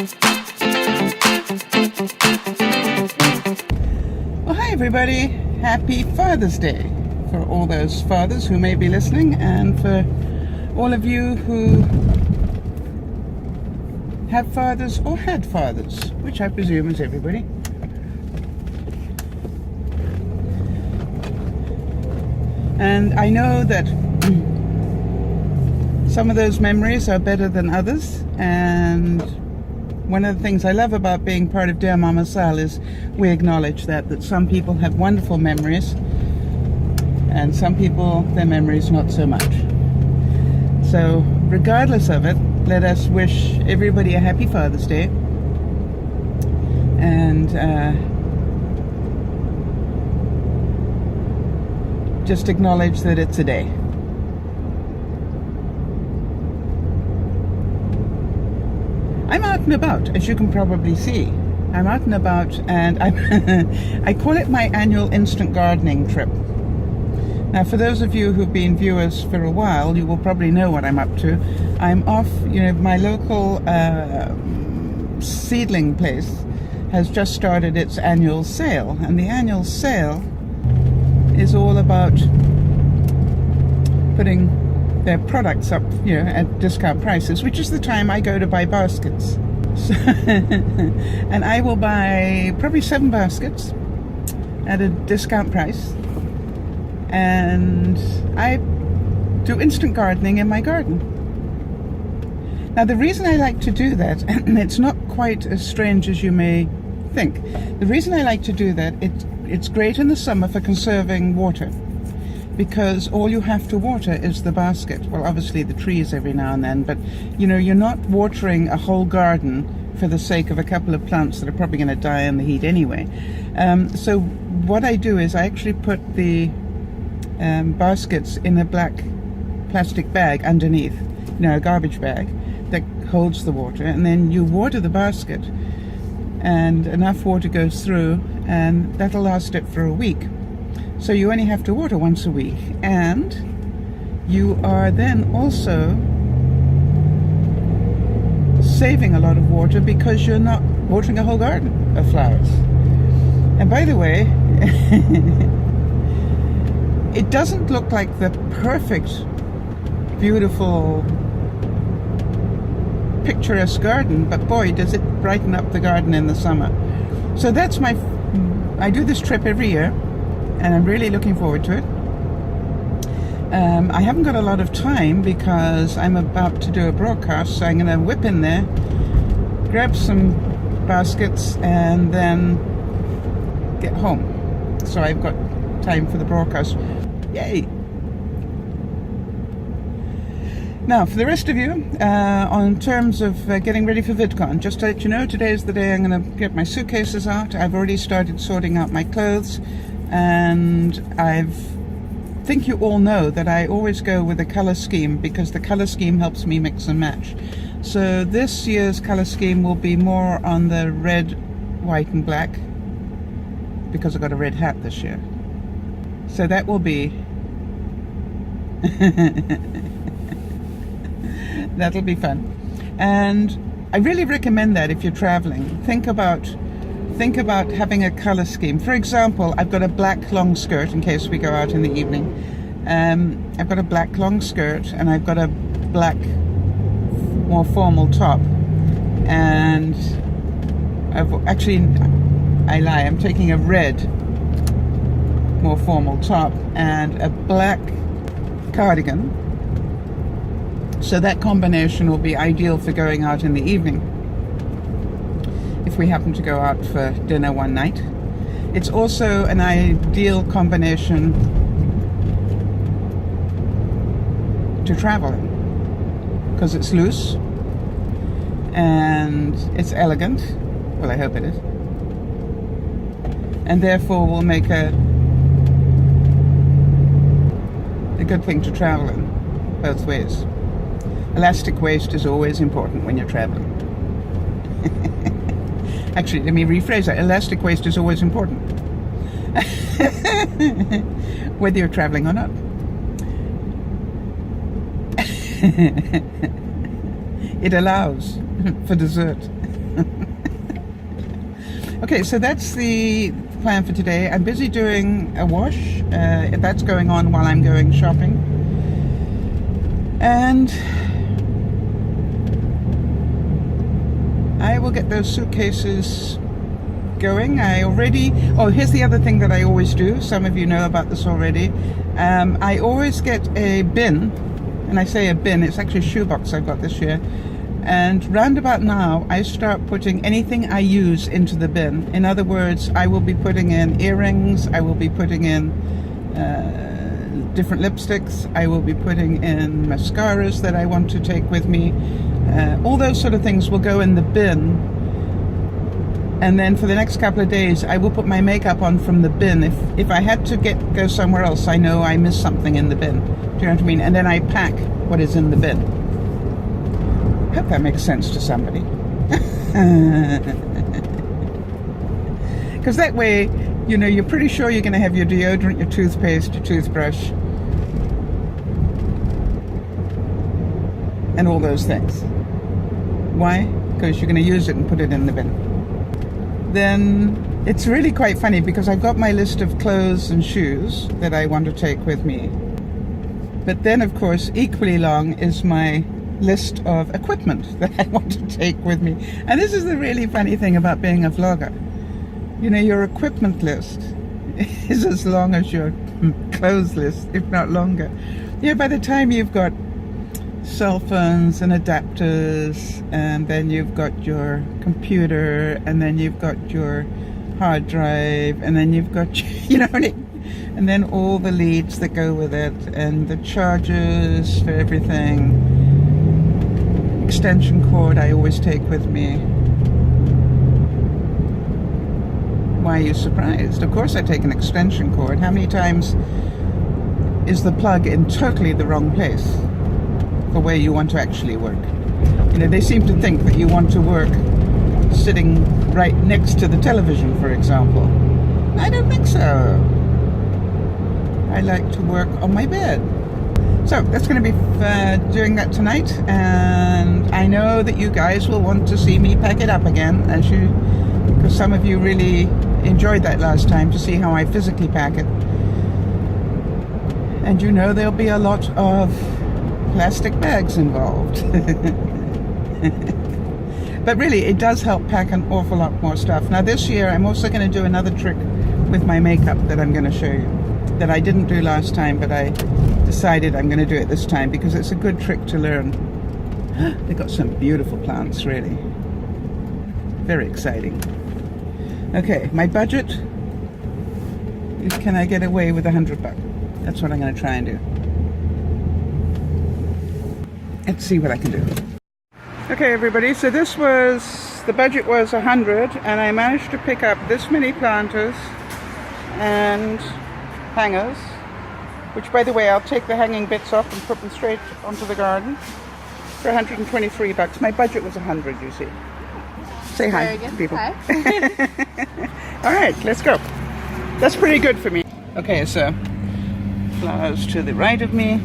Well, hi everybody. Happy Father's Day for all those fathers who may be listening, and for all of you who have fathers or had fathers, which I presume is everybody. And I know that some of those memories are better than others, and one of the things I love about being part of DearMamaSal is we acknowledge that some people have wonderful memories and some people, their memories not so much. So regardless of it, let us wish everybody a happy Father's Day, and just acknowledge that it's a day. I'm out and about, as you can probably see. I'm out and about, and I call it my annual instant gardening trip. Now, for those of you who've been viewers for a while, you will probably know what I'm up to. I'm off, my local seedling place has just started its annual sale, and the annual sale is all about putting their products up, at discount prices, which is the time I go to buy baskets. So, and I will buy probably 7 baskets at a discount price, and I do instant gardening in my garden. Now, the reason I like to do that, and it's not quite as strange as you may think, the reason I like to do that, it's great in the summer for conserving water, because all you have to water is the basket. Well, obviously the trees every now and then, but you're not watering a whole garden for the sake of a couple of plants that are probably going to die in the heat anyway. So what I do is I actually put the baskets in a black plastic bag underneath, a garbage bag that holds the water, and then you water the basket and enough water goes through, and that'll last it for a week. So you only have to water once a week, and you are then also saving a lot of water because you're not watering a whole garden of flowers. And by the way, it doesn't look like the perfect, beautiful, picturesque garden, but boy, does it brighten up the garden in the summer. So that's I do this trip every year, and I'm really looking forward to it. I haven't got a lot of time because I'm about to do a broadcast, so I'm going to whip in there, grab some baskets, and then get home. So I've got time for the broadcast. Yay! Now, for the rest of you, on terms of getting ready for VidCon, just to let you know, today is the day I'm going to get my suitcases out. I've already started sorting out my clothes, and I think you all know that I always go with a color scheme because the color scheme helps me mix and match. So this year's color scheme will be more on the red, white and black, because I got a red hat this year. So that will be that'll be fun. And I really recommend that if you're traveling, think about having a color scheme. For example, I've got a black long skirt in case we go out in the evening. I've got a black long skirt, and I've got a black more formal top, and I'm taking a red more formal top and a black cardigan. So that combination will be ideal for going out in the evening if we happen to go out for dinner one night. It's also an ideal combination to travel in because it's loose and it's elegant. Well, I hope it is. And therefore will make a good thing to travel in both ways. Elastic waist is always important when you're traveling. Actually, let me rephrase that. Elastic waist is always important. Whether you're traveling or not. It allows for dessert. Okay, so that's the plan for today. I'm busy doing a wash. That's going on while I'm going shopping. And I will get those suitcases going. Here's the other thing that I always do. Some of you know about this already. I always get a bin, and I say a bin, it's actually a shoebox I've got this year. And round about now, I start putting anything I use into the bin. In other words, I will be putting in earrings, I will be putting in different lipsticks, I will be putting in mascaras that I want to take with me. All those sort of things will go in the bin. And then for the next couple of days, I will put my makeup on from the bin. If I had to go somewhere else, I know I missed something in the bin. Do you know what I mean? And then I pack what is in the bin. I hope that makes sense to somebody. Because that way, you know, you're pretty sure you're going to have your deodorant, your toothpaste, your toothbrush, and all those things. Why? Because you're going to use it and put it in the bin. Then it's really quite funny because I've got my list of clothes and shoes that I want to take with me. But then, of course, equally long is my list of equipment that I want to take with me. And this is the really funny thing about being a vlogger. You know, your equipment list is as long as your clothes list, if not longer. Yeah, by the time you've got cell phones and adapters, and then you've got your computer, and then you've got your hard drive, and then you've got, you know, and then all the leads that go with it, and the chargers for everything. Extension cord I always take with me. Why are you surprised? Of course I take an extension cord. How many times is the plug in totally the wrong place for where you want to actually work? You know, they seem to think that you want to work sitting right next to the television, for example. I don't think so. I like to work on my bed. So that's going to be doing that tonight, and I know that you guys will want to see me pack it up again, because some of you really enjoyed that last time, to see how I physically pack it. And you know there'll be a lot of plastic bags involved. But really, it does help pack an awful lot more stuff. Now this year, I'm also going to do another trick with my makeup that I'm going to show you, that I didn't do last time, but I decided I'm going to do it this time because it's a good trick to learn. They've got some beautiful plants, really. Very exciting. Okay, my budget is, can I get away with $100? That's what I'm going to try and do. Let's see what I can do. Okay, everybody, so the budget was 100, and I managed to pick up this many planters and hangers, which, by the way, I'll take the hanging bits off and put them straight onto the garden for $123. My budget was 100, you see. Say hi, people. Hi. All right, let's go. That's pretty good for me. Okay, so flowers to the right of me,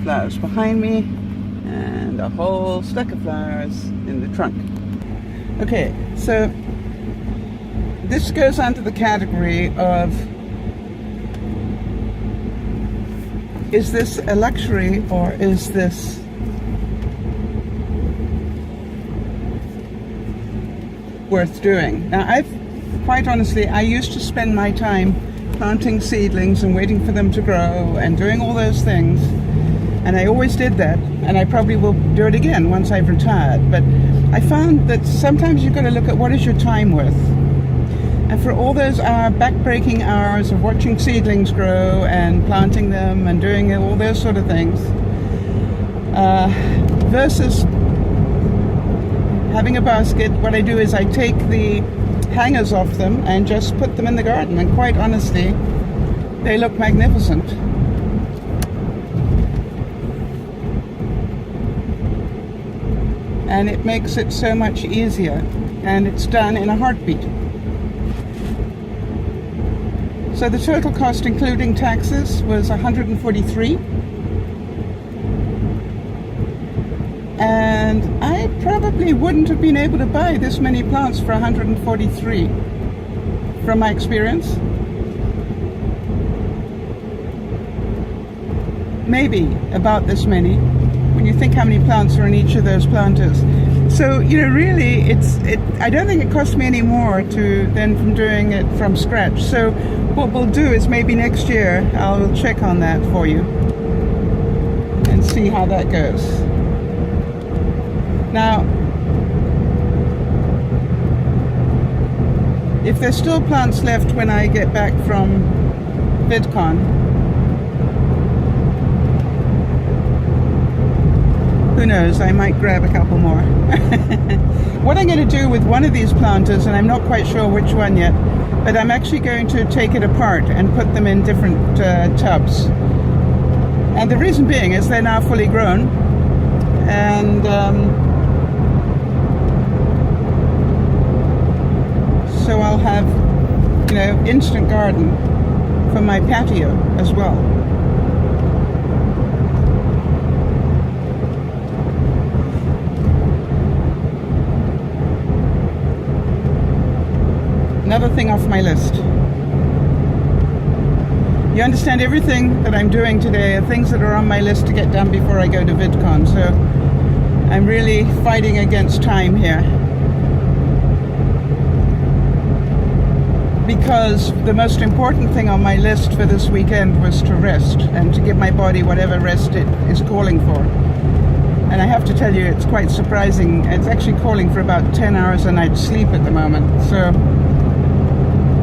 flowers behind me, and a whole stack of flowers in the trunk. Okay, so this goes onto the category of, is this a luxury or is this worth doing? Now, quite honestly, I used to spend my time planting seedlings and waiting for them to grow and doing all those things. And I always did that, and I probably will do it again once I've retired. But I found that sometimes you've got to look at what is your time worth. And for all those back-breaking hours of watching seedlings grow and planting them and doing all those sort of things, versus having a basket, what I do is I take the hangers off them and just put them in the garden. And quite honestly, they look magnificent. And it makes it so much easier, and it's done in a heartbeat. So the total cost, including taxes, was $143. And I probably wouldn't have been able to buy this many plants for $143. from my experience. Maybe about this many, when you think how many plants are in each of those planters. So, you know, really, I don't think it costs me any more than from doing it from scratch. So what we'll do is maybe next year I'll check on that for you and see how that goes. Now, if there's still plants left when I get back from VidCon, who knows, I might grab a couple more. What I'm going to do with one of these planters, and I'm not quite sure which one yet, but I'm actually going to take it apart and put them in different tubs. And the reason being is they're now fully grown, and so I'll have, you know, instant garden for my patio as well. Another thing off my list. You understand, everything that I'm doing today are things that are on my list to get done before I go to VidCon, so I'm really fighting against time here. Because the most important thing on my list for this weekend was to rest and to give my body whatever rest it is calling for. And I have to tell you, it's quite surprising. It's actually calling for about 10 hours a night sleep at the moment. So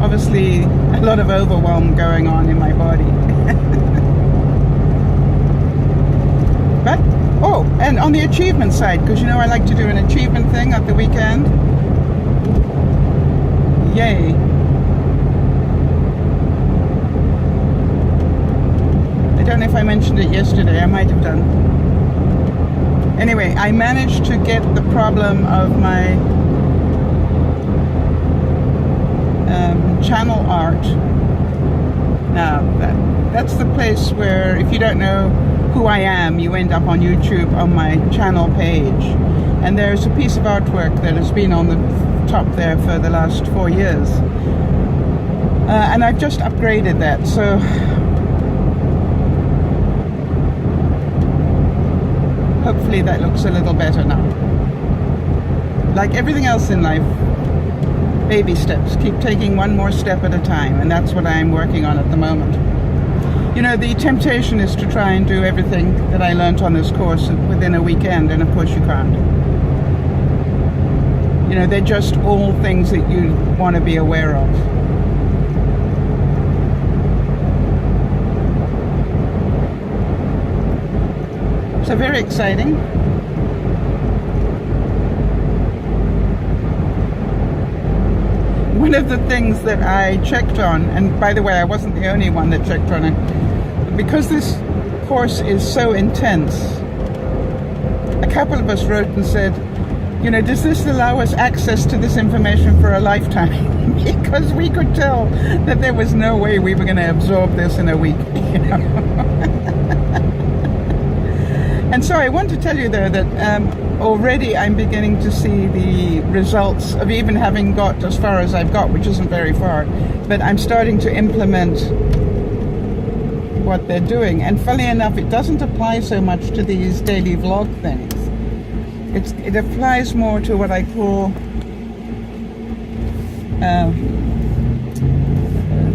obviously a lot of overwhelm going on in my body. But, oh, and on the achievement side, because you know I like to do an achievement thing at the weekend. Yay. I don't know if I mentioned it yesterday, I might have done. Anyway, I managed to get the problem of my channel art. Now, that's the place where, if you don't know who I am, you end up on YouTube on my channel page. And there's a piece of artwork that has been on the top there for the last 4 years. And I've just upgraded that, so hopefully that looks a little better now. Like everything else in life, baby steps. Keep taking one more step at a time, and that's what I'm working on at the moment. You know, the temptation is to try and do everything that I learnt on this course within a weekend, and of course you can't. You know, they're just all things that you want to be aware of. So very exciting. One of the things that I checked on, and by the way, I wasn't the only one that checked on it, because this course is so intense, a couple of us wrote and said, you know, does this allow us access to this information for a lifetime? Because we could tell that there was no way we were going to absorb this in a week, you know. And so I want to tell you though that already I'm beginning to see the results of even having got as far as I've got, which isn't very far, but I'm starting to implement what they're doing. And funny enough, it doesn't apply so much to these daily vlog things. It applies more to what I call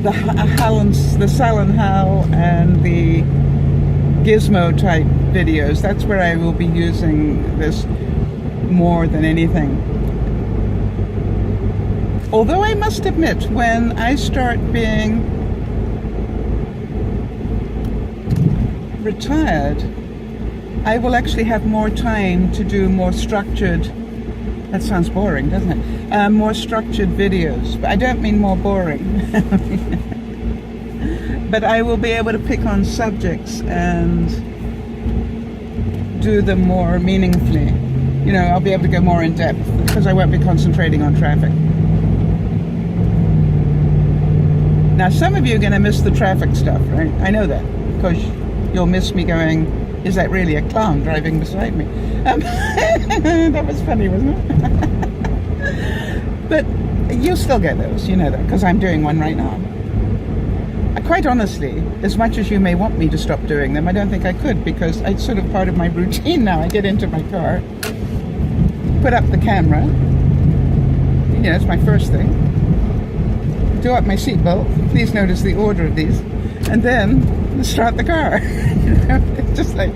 the Sal and Hal and the gizmo type videos. That's where I will be using this more than anything. Although I must admit, when I start being retired, I will actually have more time to do more structured, that sounds boring, doesn't it? More structured videos. But I don't mean more boring. But I will be able to pick on subjects and do them more meaningfully. You know, I'll be able to go more in depth because I won't be concentrating on traffic. Now, some of you are going to miss the traffic stuff, right? I know that, because you'll miss me going, is that really a clown driving beside me? That was funny, wasn't it? But You'll still get those, you know that, because I'm doing one right now. Quite honestly, as much as you may want me to stop doing them, I don't think I could, because it's sort of part of my routine now. I get into my car, put up the camera, you know, it's my first thing, do up my seatbelt, please notice the order of these, and then start the car. You know, it's just like,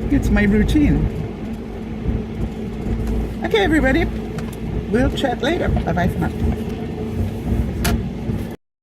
it's my routine. Okay, everybody, we'll chat later. Bye-bye for now.